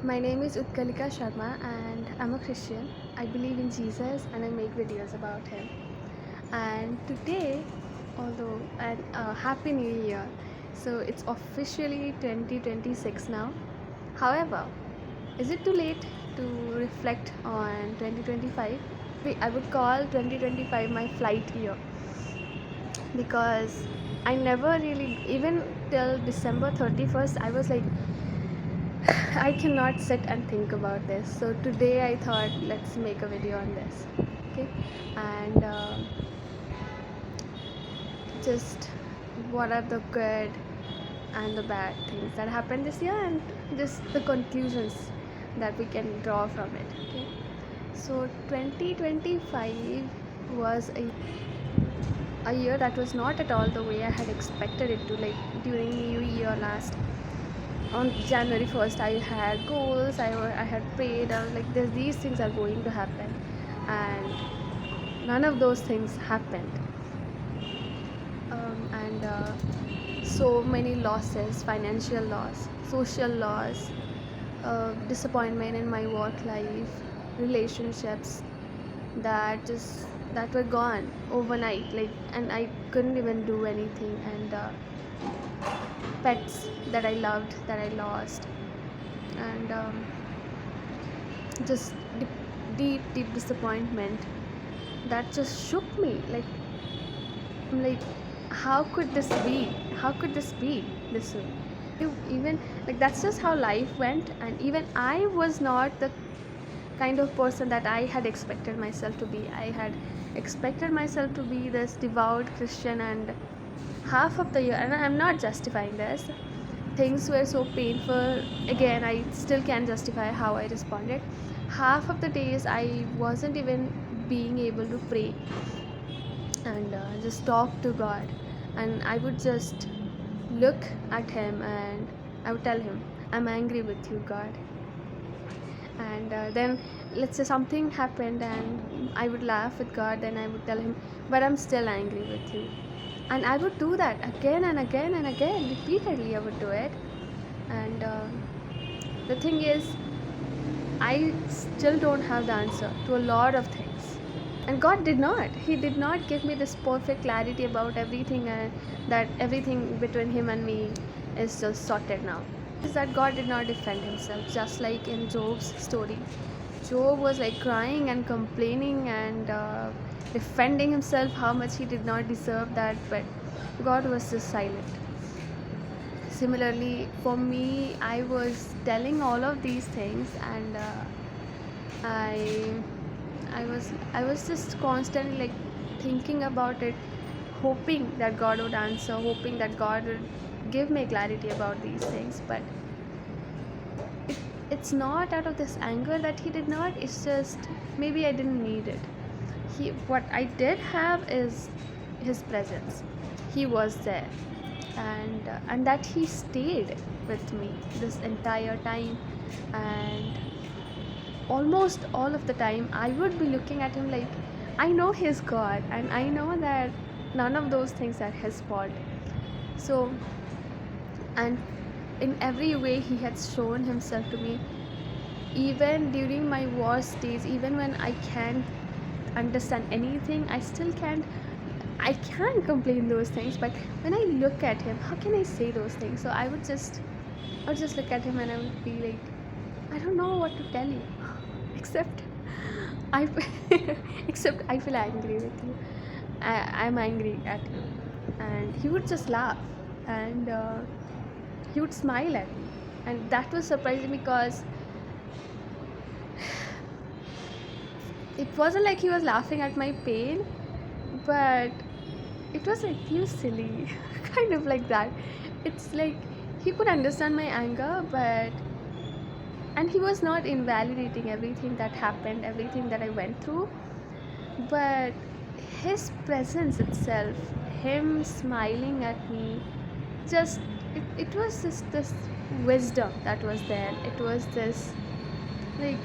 My name is Utkalika Sharma and I'm a Christian. I believe in Jesus and I make videos about him. And today, although and Happy New Year. So it's officially 2026 now. However, is it too late to reflect on 2025? I would call 2025 my flight year because I never really, even till December 31st, I was like, I cannot sit and think about this. So today I thought let's make a video on this. Okay, and just what are the good and the bad things that happened this year, and just the conclusions that we can draw from it. Okay, so 2025 was a year that was not at all the way I had expected it to. Like during New Year last on January 1st, I had goals, I had prayed, I was like, these things are going to happen, and none of those things happened. And so many losses, financial loss, social loss, disappointment in my work life, relationships that were gone overnight, like, and I couldn't even do anything, and pets that I loved that I lost, and just deep disappointment that just shook me. Like, I'm like, how could this be? How could this be this way? Even like that's just how life went, and even I was not the kind of person that I had expected myself to be. I had expected myself to be this devout Christian, and half of the year, and I'm not justifying this, things were so painful. Again, I still can't justify how I responded. Half of the days I wasn't even being able to pray and just talk to God, and I would just look at him and I would tell him, I'm angry with you, God. And then let's say something happened and I would laugh with God, then I would tell him, but I'm still angry with you. And I would do that again and again and again, repeatedly I would do it. And the thing is, I still don't have the answer to a lot of things, and God did not, he did not give me this perfect clarity about everything, and that everything between him and me is just sorted now. Is that God did not defend himself, just like in Job's story. Job was like crying and complaining and defending himself how much he did not deserve that, but God was just silent. Similarly, for me, I was telling all of these things, and I I was just constantly like thinking about it, hoping that God would answer, hoping that God would give me clarity about these things. But it, it's not out of this anger that he did not. It's just maybe I didn't need it. What I did have is his presence. He was there, and that he stayed with me this entire time, and almost all of the time I would be looking at him like, I know he's God and I know that none of those things are his fault. So, and in every way he has shown himself to me, even during my worst days, even when I can't understand anything, I can't complain those things. But when I look at him, how can I say those things? So I would just look at him and I would be like, I don't know what to tell you, except I except I feel angry with you. I'm angry at you. And he would just laugh, and he would smile at me, and that was surprising because it wasn't like he was laughing at my pain, but it was like, you silly, kind of like that. It's like he could understand my anger, but and he was not invalidating everything that happened, everything that I went through, but his presence itself, him smiling at me, just it was just this wisdom that was there. It was this, like,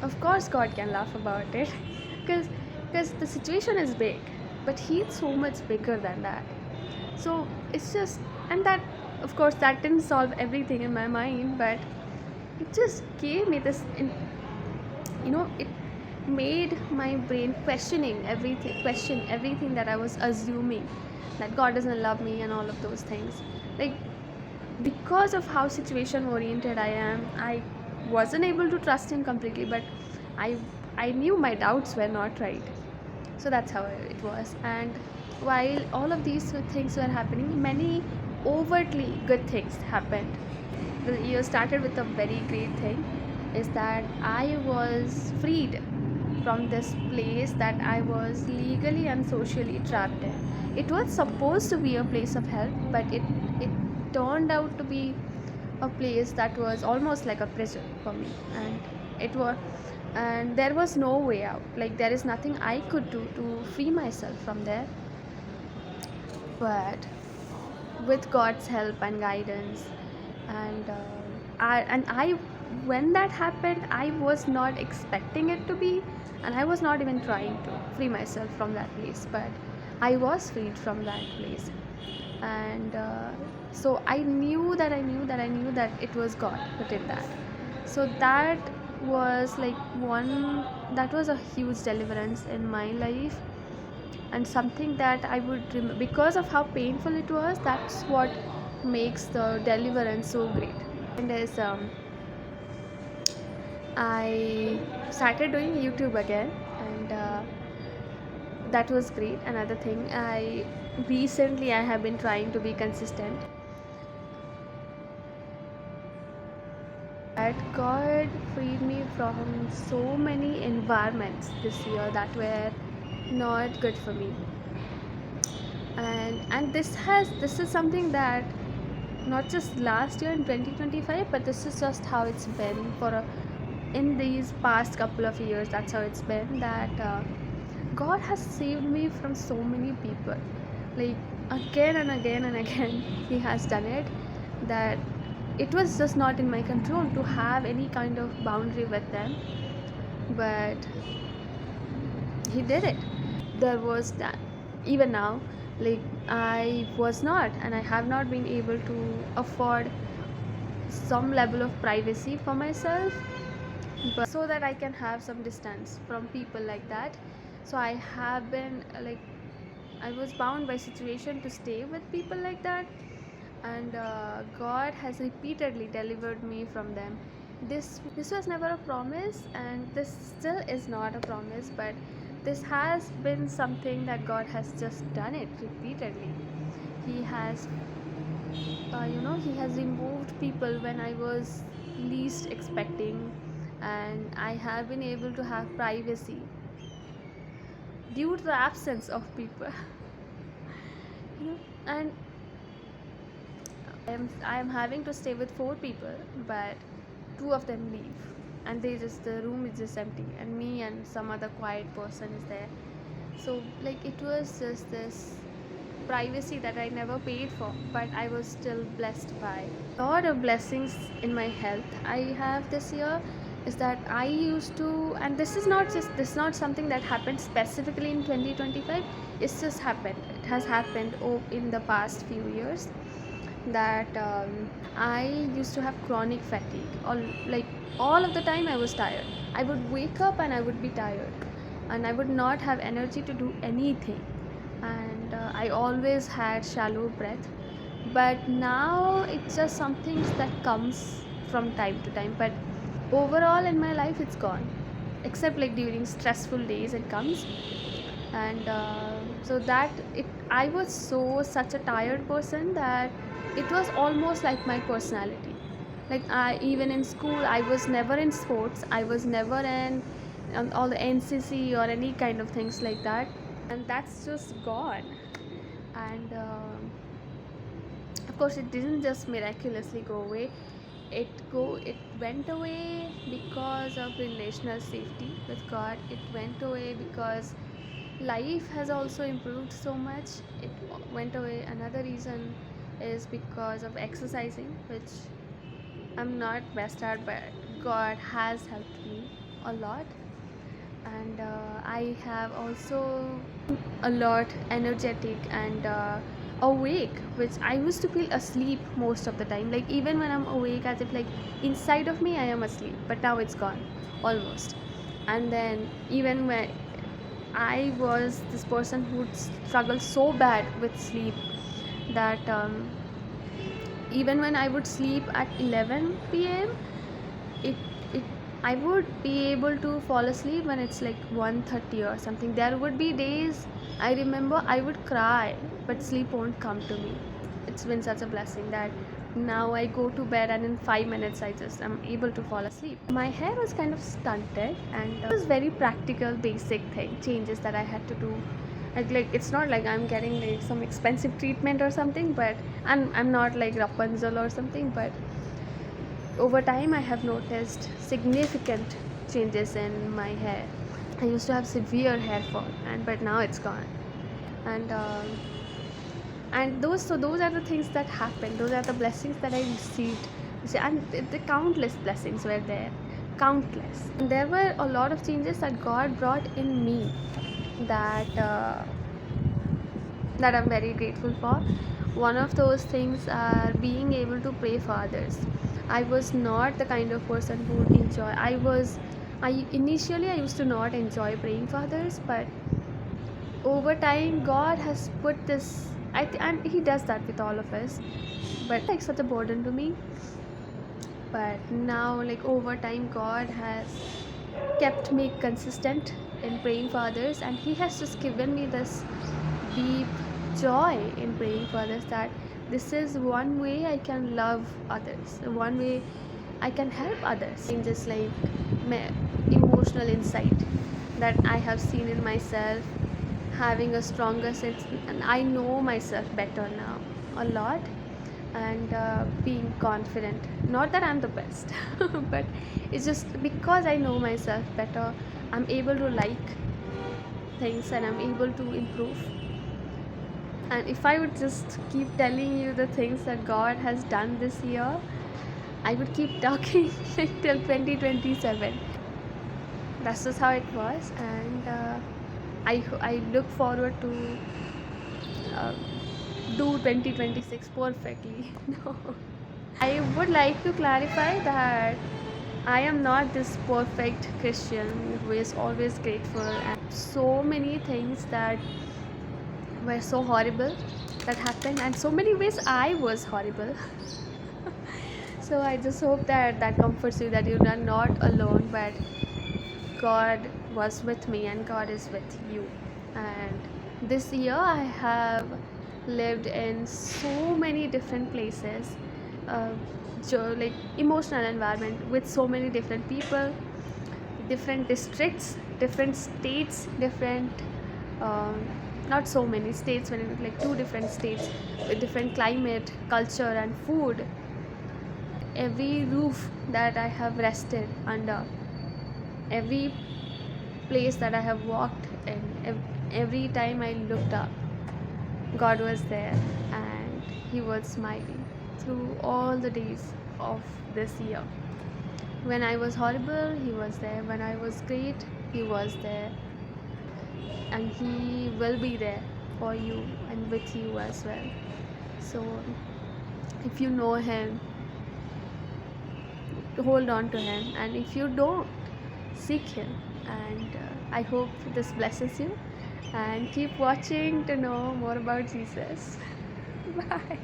of course God can laugh about it because the situation is big, but he's so much bigger than that. So it's just, and that, of course, that didn't solve everything in my mind, but it just gave me this it made my brain question everything that I was assuming, that God doesn't love me and all of those things. Like, because of how situation oriented I am, I wasn't able to trust him completely, but i I knew my doubts were not right. So that's how it was. And while all of these things were happening, many overtly good things happened. The year started with a very great thing, is that I was freed from this place that I was legally and socially trapped in. It was supposed to be a place of help, but it turned out to be a place that was almost like a prison for me. And there was no way out. Like, there is nothing I could do to free myself from there. But with God's help and guidance, and I when that happened, I was not expecting it to be, and I was not even trying to free myself from that place, but I was freed from that place. And so I knew that it was God who did that. So that was like one that was a huge deliverance in my life, and something that I would because of how painful it was. That's what makes the deliverance so great. And as I started doing YouTube again, and that was great. Another thing, I have been trying to be consistent. That God freed me from so many environments this year that were not good for me. And this is something that not just last year in 2025, but this is just how it's been in these past couple of years. That's how it's been, that God has saved me from so many people, like, again and again and again. He has done it, that it was just not in my control to have any kind of boundary with them, but he did it. There was that. Even now, like, I was not, and I have not been able to afford some level of privacy for myself, but so that I can have some distance from people like that. So I have been like, I was bound by situation to stay with people like that, and God has repeatedly delivered me from them. This was never a promise, and this still is not a promise, but this has been something that God has just done it repeatedly. He has he has removed people when I was least expecting, and I have been able to have privacy due to the absence of people. And I am having to stay with 4 people, but 2 of them leave, and the room is just empty, and me and some other quiet person is there. So, like, it was just this privacy that I never paid for, but I was still blessed by. A lot of blessings in my health I have this year is that I used to, and this is not something that happened specifically in 2025. It's just happened. It has happened in the past few years, that I used to have chronic fatigue. All of the time I was tired. I would wake up and I would be tired, and I would not have energy to do anything, and I always had shallow breath. But now it's just something that comes from time to time, but overall in my life it's gone, except like during stressful days it comes. And so that it I was such a tired person that it was almost like my personality. Like, I even in school I was never in sports, I was never in all the NCC or any kind of things like that, and that's just gone. And of course it didn't just miraculously go away. It went away because of relational safety with God. It went away because life has also improved so much. It went away. Another reason is because of exercising, which I'm not best at, but God has helped me a lot. And I have also a lot energetic, and awake, which I used to feel asleep most of the time. Like even when I'm awake, as if like inside of me I am asleep, but now it's gone almost. And then even when I was this person who struggled so bad with sleep that even when I would sleep at 11 p.m., it it I would be able to fall asleep when it's like 1:30 or something. There would be days I remember I would cry, but sleep won't come to me. It's been such a blessing that now I go to bed and in 5 minutes I just am able to fall asleep. My hair was kind of stunted, and it was very practical, basic thing changes that I had to do. Like it's not like I'm getting like some expensive treatment or something, but I'm not like Rapunzel or something, but over time I have noticed significant changes in my hair. I used to have severe hair fall, and but now it's gone. And those are the things that happened. Those are the blessings that I received. And the countless blessings were there, countless. And there were a lot of changes that God brought in me that that I'm very grateful for. One of those things are being able to pray for others. I was not the kind of person who would enjoy. I initially I used to not enjoy praying for others, but over time God has put this. And He does that with all of us. But like such a burden to me. But now, like over time, God has kept me consistent in praying for others, and He has just given me this deep joy in praying for others, that this is one way I can love others, one way I can help others. In just like emotional insight that I have seen in myself, having a stronger sense, and I know myself better now a lot, and being confident. Not that I'm the best, but it's just because I know myself better, I'm able to like things and I'm able to improve. And if I would just keep telling you the things that God has done this year, I would keep talking till 2027. That's just how it was, and I look forward to uh, do 2026 perfectly. No, I would like to clarify that I am not this perfect Christian who is always grateful, and so many things that were so horrible that happened, and so many ways I was horrible. So I just hope that that comforts you, that you are not alone, but God was with me and God is with you. And this year I have lived in so many different places, uh, like emotional environment with so many different people, different districts, different states, different um, not so many states, when it like two different states with different climate, culture and food. Every roof that I have rested under, every place that I have walked in, every time I looked up, God was there, and He was smiling through all the days of this year. When I was horrible, He was there. When I was great, He was there. And He will be there for you and with you as well. So if you know Him, hold on to Him, and if you don't, seek Him. And I hope this blesses you, and keep watching to know more about Jesus. Bye.